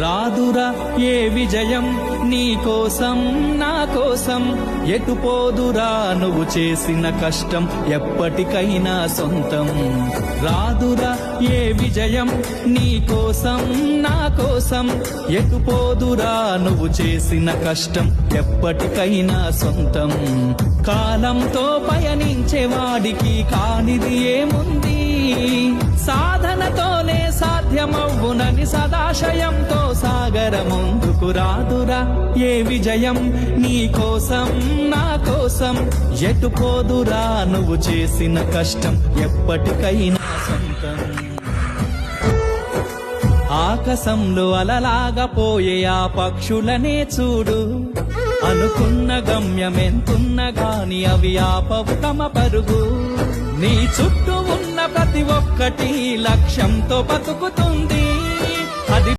రాదురా ఏ విజయం నీ కోసం నా కోసం, ఎటు పోదురా నువ్వు చేసిన కష్టం ఎప్పటికైనా సొంతం. రాదురా ఏ విజయం నీ కోసం నా కోసం, ఎటు పోదురా నువ్వు చేసిన కష్టం ఎప్పటికైనా సొంతం. కాలంతో పయనించేవాడికి కానిది ఏముంది, సాధనతోనే సాధ్యమవ్వునని సదాశయంతో సాగర ముందుకు. రాదురా ఏ విజయం నీ కోసం నా కోసం, ఎటు పోదురా నువ్వు చేసిన కష్టం ఎప్పటికైనా సొంతం. ఆకాశంలో అలలాగా పోయే ఆ పక్షులనే చూడు, అనుకున్న గమ్యమెంతున్న గాని అవి ఆపవు తమ పరుగు. నీ చుట్టూ ఉన్న ప్రతి ఒక్కటి లక్ష్యంతో బతుకుతుంది,